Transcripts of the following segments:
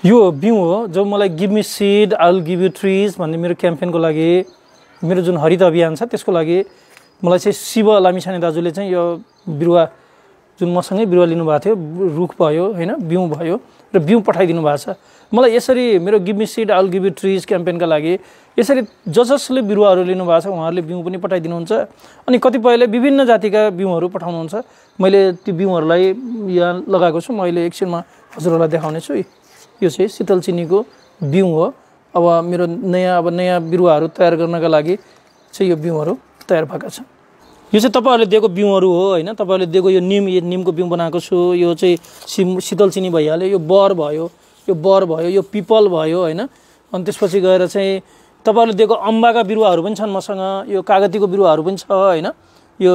यो बिउ हो जो मलाई give me seed I will give you trees भन्ने मेरो क्याम्पेनको लागि मेरो जुन हरित अभियान छ त्यसको लागि मलाई चाहिँ शिव लामिछाने दाजुले चाहिँ यो बिरुवा जुन मसँगै बिरुवा लिनुभएको थियो रुख भयो हैन बिउ भयो र बिउ पठाइदिनु भएको छ मलाई यसरी मेरो give me seed I will give you trees क्याम्पेनका लागि यसरी जसले बिरुवाहरू लिनु भएको छ उहाँहरूले बिउ पनि पठाइदिनुहुन्छ अनि कतिपयले विभिन्न जातिका बिउहरू पठाउनुहुन्छ मैले ती बिउहरूलाई यहाँ लगाएको छु मैले एकछिनमा हजुरहरूलाई देखाउने छु यो चाहिँ शीतल चिनीको बिउ हो अब मेरो नयाँ बिरुवाहरू तयार गर्नका लागि चाहिँ यो बिउहरू तयार भएका छन् यो चाहिँ तपाईहरुले दिएको बिउहरू हो हैन तपाईहरुले दिएको यो निमको बिउ बनाएको छु यो चाहिँ शीतल चिनी भइहाल्यो यो बर भयो यो पिपल भयो हैन अनि त्यसपछि गएर चाहिँ तपाईहरुले दिएको अम्बाका बिरुवाहरू पनि छन् मसँग यो कागतीको बिरुवाहरू पनि छ हैन यो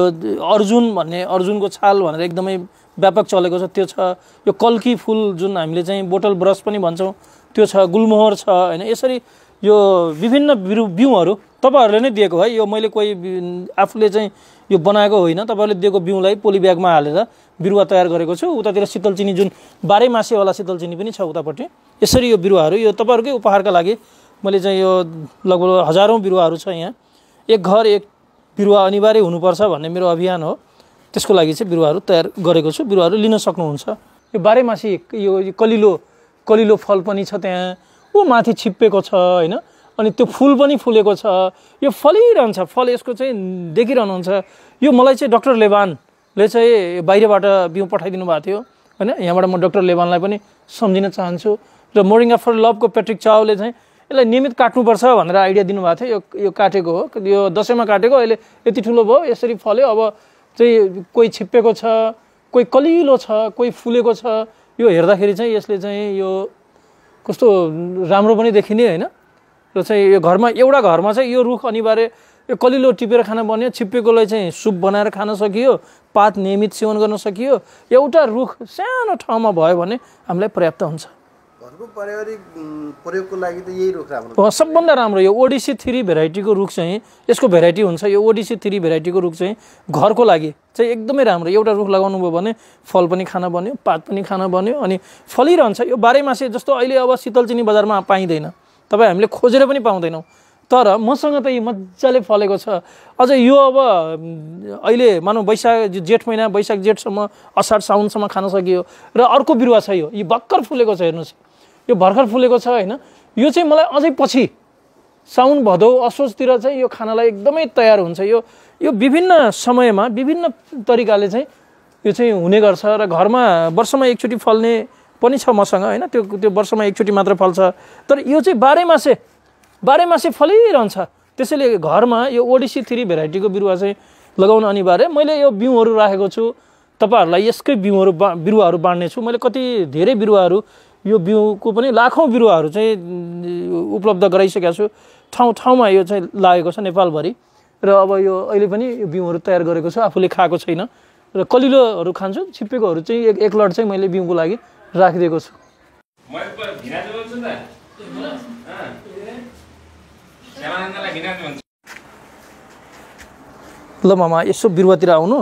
अर्जुनको छाल भनेर एकदमै व्यापक चलेको छ त्यो छ यो कल्की फूल जुन हामीले चाहिँ बोटल ब्रश पनि भन्छौं त्यो छ गुलमोहर छ हैन यसरी यो विभिन्न बिउहरू तपाईहरुले नै दिएको है यो मैले कोही आफूले चाहिँ यो बनाएको होइन तपाईहरुले दिएको बिउलाई पोली ब्यागमा हालेर बिरुवा तयार गरेको छु उतातिर शीतल चिनी जुन 12 मासे वाला शीतल चिनी पनि छ उतापट्टि यसरी यो बिरुवाहरू यो तपाईहरुकै उपहारका लागि मैले चाहिँ यो लगभग हजारौं बिरुवाहरू छ यहाँ एक घर एक बिरुवा अनिवार्य हुनुपर्छ भन्ने मेरो अभियान हो त्यसको लागि चाहिँ बिरुवाहरू तयार गरेको छु बिरुवाहरू लिन सक्नुहुन्छ यो 12 मासे यो कलिलो फल पनि छ त्यहाँ उ माथि छिप्पेको छ हैन अनि त्यो फूल पनि फुलेको छ यो फलिरहन्छ फल यसको चाहिँ देखिरहनुहुन्छ यो मलाई चाहिँ डाक्टर लेबानले चाहिँ बाहिरबाट बिउ पठाइदिनु भएको थियो हैन यहाँबाट म डाक्टर लेबानलाई पनि सम्झिन चाहन्छु र मोरिंगा फर लभको पेट्रिक चावले चाहिँ यसलाई नियमित काट्नुपर्छ भनेर आइडिया दिनुभएको थियो यो काटेको हो यो दशैंमा काटेको अहिले यति ठुलो भयो यसरी फल्यो अब चाहिँ कोही छिप्पेको छ कोही कलिलो छ कोही फुलेको छ यो हेर्दाखेरि चाहिँ यसले चाहिँ यो कस्तो राम्रो पनि देखिने हैन र चाहिँ यो घरमा एउटा घरमा चाहिँ यो रुख अनिवार्य यो कलिलो टिपेर खान बन्यो छिप्पेकोलाई चाहिँ सुप बनाएर खान सकियो पात नियमित सेवन गर्न सकियो एउटा रुख सानो ठाउँमा भयो भने हामीलाई पर्याप्त हुन्छ घरको पारिवारिक प्रयोगको लागि त यही रुख राम्रो सबभन्दा राम्रो यो ओडिसी 3 भेराइटीको रुख चाहिँ यसको भेराइटी हुन्छ यो ओडिसी 3 भेराइटीको रुख चाहिँ घरको लागि चाहिँ एकदमै राम्रो एउटा रुख लगाउनु भयो भने फल पनि खान बन्यो पात पनि खान बन्यो अनि फलिरहन्छ यो 12 मासे जस्तो अहिले अब शीतल चिनी बजारमा पाइदैन तपाई हामीले खोजेर पनि पाउँदैनौं तर मसँग त यो मज्जाले फलेको छ अझ यो अब अहिले मानौ जेठ महिना वैशाख जेठसम्म असार साउनसम्म खान सकियो र अर्को बिरुवा छ यो भर्खर फुलेको छ हेर्नुस् यो भर्खर फुलेको छ हैन यो चाहिँ मलाई अझै पछि साउन भदौ असोजतिर चाहिँ यो खानालाई एकदमै तयार हुन्छ यो विभिन्न समयमा विभिन्न तरिकाले चाहिँ यो चाहिँ हुने गर्छ र घरमा वर्षमा एकचोटी फल्ने पनि छ मसँग हैन त्यो वर्षमा एकचोटी मात्र फल्छ तर यो चाहिँ 12 मासे फलिरहन्छ त्यसैले घरमा यो ओडिसी 3 भेराइटीको बिरुवा चाहिँ लगाउन अनिवार्य मैले यो बिउहरू राखेको छु तपाईहरुलाई यसकै बिरुवाहरू बाँड्ने छु मैले कति धेरै बिरुवाहरू यो बिउको पनि लाखौं बिरुवाहरू चाहिँ उपलब्ध गराइसकेको छु ठाउँमा यो चाहिँ लागेको छ नेपालभरि र अब यो अहिले पनि यो बिउहरू तयार गरेको छु आफूले खाएको छैन र कलिलोहरू खान्छु छिप्पेकोहरू चाहिँ एक लट चाहिँ मैले बिउको लागि राखिदिएको छु ल मामा यसो बिरुवातिर आउनु